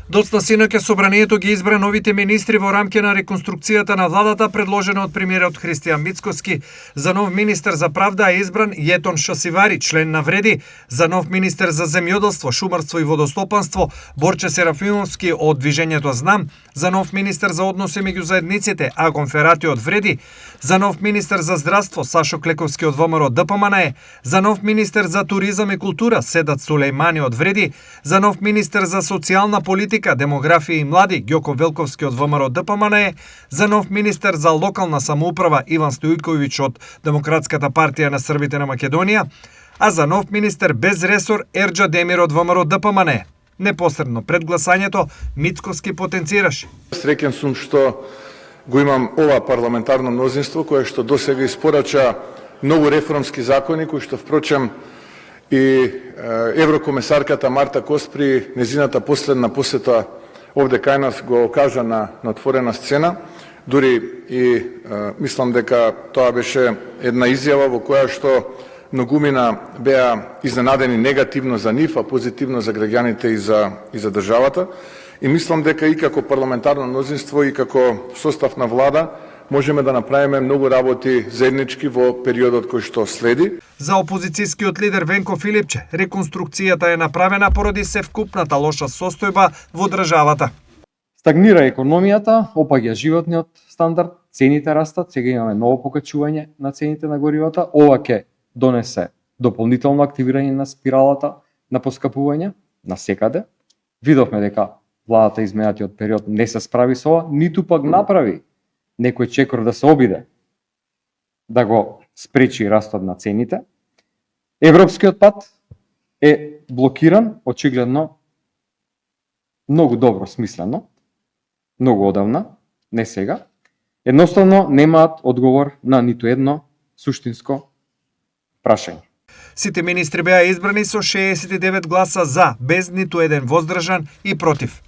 Доцна синоќа собранието ги избра новите министри во рамке на реконструкцијата на владата предложена од премиерот Христијан Мицкоски. За нов министер за правда е избран Јетон Шасивари, член на Вреди. За нов министер за земјоделство, шумарство и водостопанство Борче Серафимовски од движењето Знам. За нов министер за односи меѓу заедниците Агон Ферати од Вреди. За нов министер за здравство Сашо Клековски од ВМРО ДПМНЕ. За нов министер за туризам и култура Седат Сулејмани од Вреди. За нов министер за социјална политика, демографија и млади Ѓоко Велковски од ВМРО ДПМНЕ, за нов министер за локална самоуправа Иван Стојковиќ од Демократската партија на Србите на Македонија, а за нов министер без ресор Ерџа Демир од ВМРО ДПМНЕ. Непосредно пред гласањето Мицкоски потенцираше: Среќен сум што го имам ова парламентарно мнозинство кое што досега испорача многу реформски закони кои што впрочем и еврокомесарката Марта Кос при незината последна посета овде кај нас го кажа на отворена сцена. Дури и мислам дека тоа беше една изјава во која што многумина беа изненадени негативно за нив, а позитивно за граѓаните и за државата. И мислам дека и како парламентарно мнозинство и како состав на влада можеме да направиме многу работи заеднички во периодот кој што следи. За опозицијскиот лидер Венко Филипче, реконструкцијата е направена поради севкупната лоша состојба во државата. Стагнира економијата, опаѓа животниот стандард, цените растат, сега имаме ново покачување на цените на горивата. Ова ќе донесе дополнително активирање на спиралата на поскапување на секаде. Видовме дека владата изминатиот период не се справи со ова, ниту пак направи некој чекор да се обиде да го спречи растот на цените. Европскиот пат е блокиран, очигледно многу добро смислено, многу одавна, не сега. Едноставно немаат одговор на ниту едно суштинско прашање. Сите министри беа избрани со 69 гласа за, без ниту еден воздржан и против.